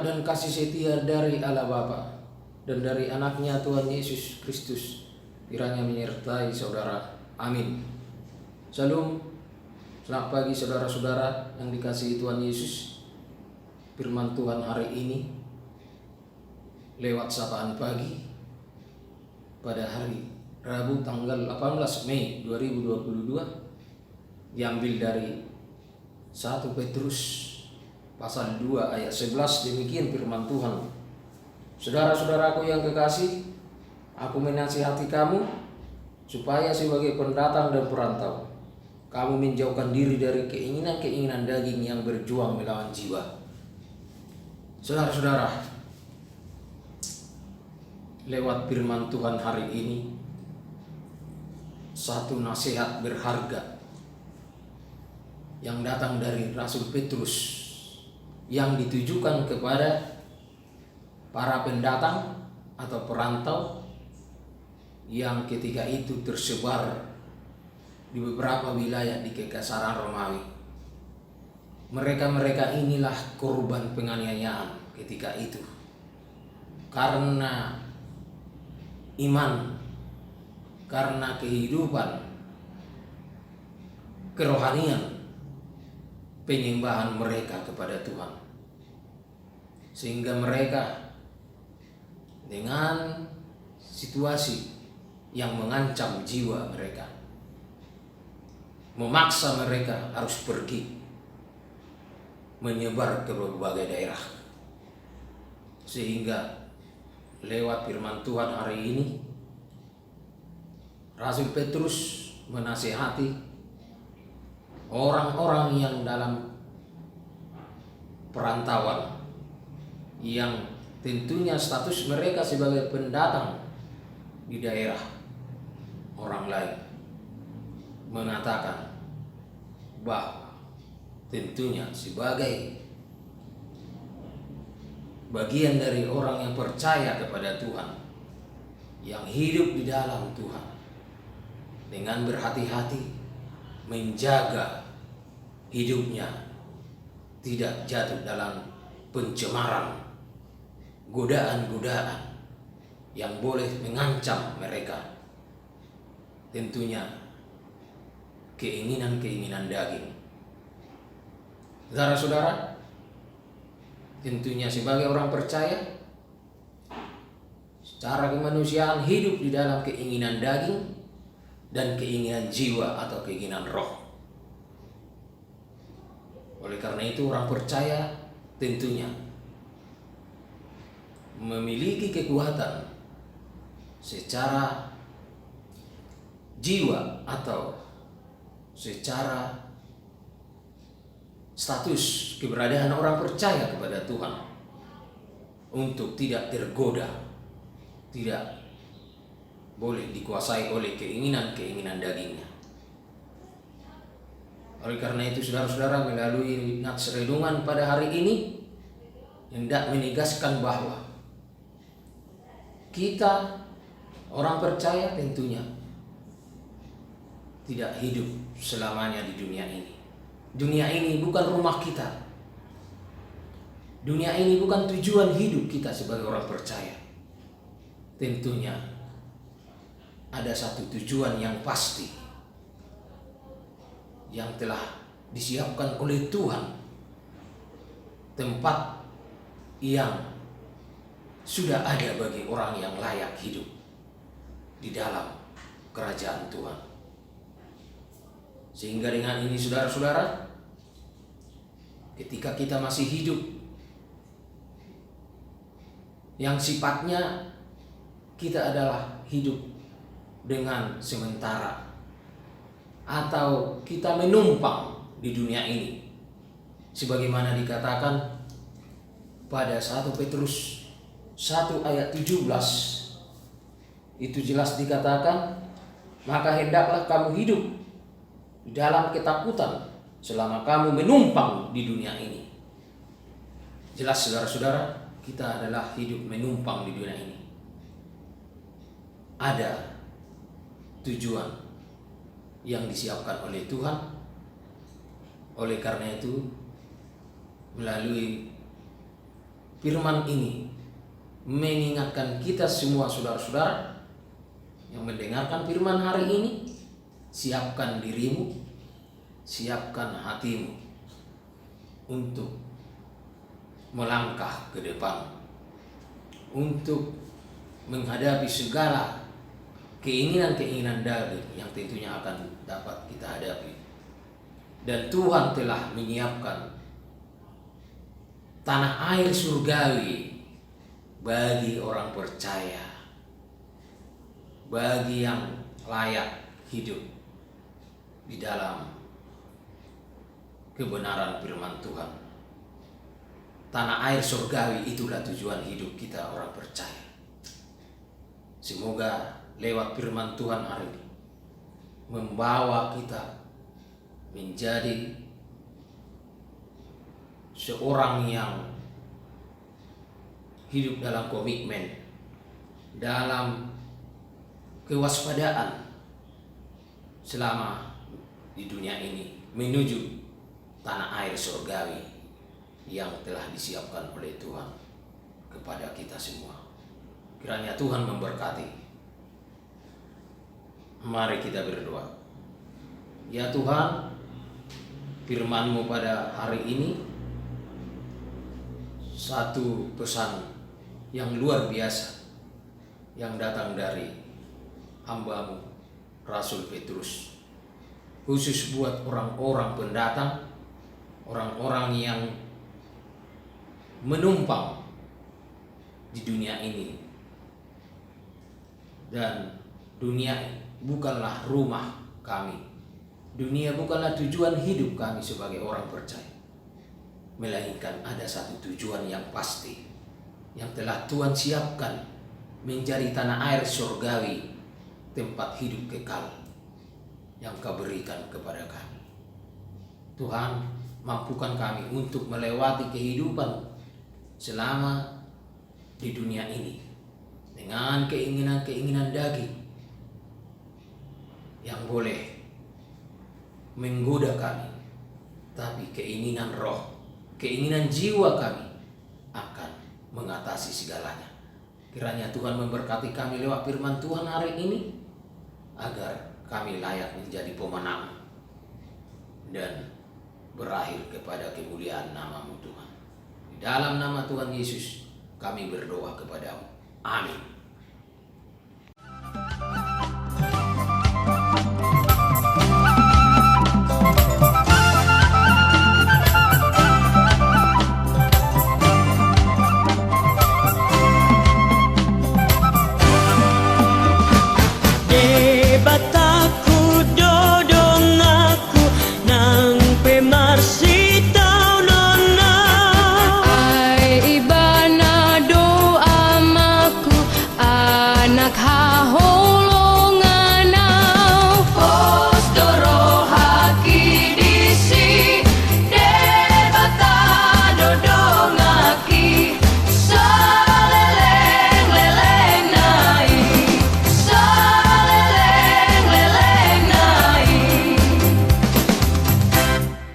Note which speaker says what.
Speaker 1: dan kasih setia dari Allah Bapa dan dari anaknya Tuhan Yesus Kristus kiranya menyertai saudara. Amin. Shalom. Selamat pagi saudara-saudara yang dikasihi Tuhan Yesus. Firman Tuhan hari ini lewat sapaan pagi pada hari Rabu tanggal 18 Mei 2022 diambil dari 1 Petrus pasal 2 ayat 11. Demikian firman Tuhan. Saudara-saudaraku yang kekasih, aku menasihati kamu supaya sebagai pendatang dan perantau kamu menjauhkan diri dari keinginan-keinginan daging yang berjuang melawan jiwa. Saudara-saudara, lewat firman Tuhan hari ini satu nasihat berharga yang datang dari Rasul Petrus yang ditujukan kepada para pendatang atau perantau yang ketika itu tersebar di beberapa wilayah di Kekaisaran Romawi. Mereka inilah korban penganiayaan ketika itu karena iman, karena kehidupan kerohanian, penyembahan mereka kepada Tuhan, sehingga mereka dengan situasi yang mengancam jiwa mereka memaksa mereka harus pergi menyebar ke berbagai daerah. Sehingga lewat firman Tuhan hari ini Rasul Petrus menasihati orang-orang yang dalam perantauan, yang tentunya status mereka sebagai pendatang di daerah orang lain, mengatakan bahwa tentunya sebagai bagian dari orang yang percaya kepada Tuhan, yang hidup di dalam Tuhan, dengan berhati-hati menjaga hidupnya tidak jatuh dalam pencemaran, godaan-godaan yang boleh mengancam mereka, tentunya keinginan-keinginan daging. Saudara-saudara, tentunya sebagai orang percaya, secara kemanusiaan hidup di dalam keinginan daging dan keinginan jiwa atau keinginan roh. Oleh karena itu orang percaya tentunya memiliki kekuatan secara jiwa atau secara status keberadaan orang percaya kepada Tuhan untuk tidak tergoda, tidak boleh dikuasai oleh keinginan-keinginan dagingnya. Oleh karena itu saudara-saudara, melalui nats renungan pada hari ini hendak menegaskan bahwa kita orang percaya tentunya tidak hidup selamanya di dunia ini. Dunia ini bukan rumah kita. Dunia ini bukan tujuan hidup kita sebagai orang percaya. Tentunya ada satu tujuan yang pasti yang telah disiapkan oleh Tuhan, tempat yang sudah ada bagi orang yang layak hidup di dalam kerajaan Tuhan. Sehingga dengan ini saudara-saudara, ketika kita masih hidup yang sifatnya kita adalah hidup dengan sementara atau kita menumpang di dunia ini, sebagaimana dikatakan pada 1 Petrus 1 ayat 17, itu jelas dikatakan, maka hendaklah kamu hidup di dalam ketakutan selama kamu menumpang di dunia ini. Jelas saudara-saudara, kita adalah hidup menumpang di dunia ini. Ada tujuan yang disiapkan oleh Tuhan. Oleh karena itu, melalui firman ini mengingatkan kita semua saudara-saudara yang mendengarkan firman hari ini, siapkan dirimu, siapkan hatimu untuk melangkah ke depan, untuk menghadapi segala keinginan-keinginan daging yang tentunya akan dapat kita hadapi. Dan Tuhan telah menyiapkan tanah air surgawi bagi orang percaya, bagi yang layak hidup di dalam kebenaran firman Tuhan. Tanah air surgawi itulah tujuan hidup kita orang percaya. Semoga lewat firman Tuhan hari ini membawa kita menjadi seorang yang hidup dalam komitmen, dalam kewaspadaan selama di dunia ini menuju tanah air surgawi yang telah disiapkan oleh Tuhan kepada kita semua. Kiranya Tuhan memberkati. Mari kita berdoa. Ya Tuhan, firman-Mu pada hari ini satu pesan yang luar biasa yang datang dari hamba-Mu Rasul Petrus, khusus buat orang-orang pendatang, orang-orang yang menumpang di dunia ini. Dan dunia bukanlah rumah kami, dunia bukanlah tujuan hidup kami sebagai orang percaya, melainkan ada satu tujuan yang pasti yang telah Tuhan siapkan menjadi tanah air surgawi, tempat hidup kekal yang Kau berikan kepada kami. Tuhan, mampukan kami untuk melewati kehidupan selama di dunia ini dengan keinginan-keinginan daging yang boleh menggoda kami, tapi keinginan roh, keinginan jiwa kami akan mengatasi segalanya. Kiranya Tuhan memberkati kami lewat firman Tuhan hari ini, agar kami layak menjadi pemenang dan berakhir kepada kemuliaan nama-Mu Tuhan. Di dalam nama Tuhan Yesus kami berdoa kepadamu. Amin.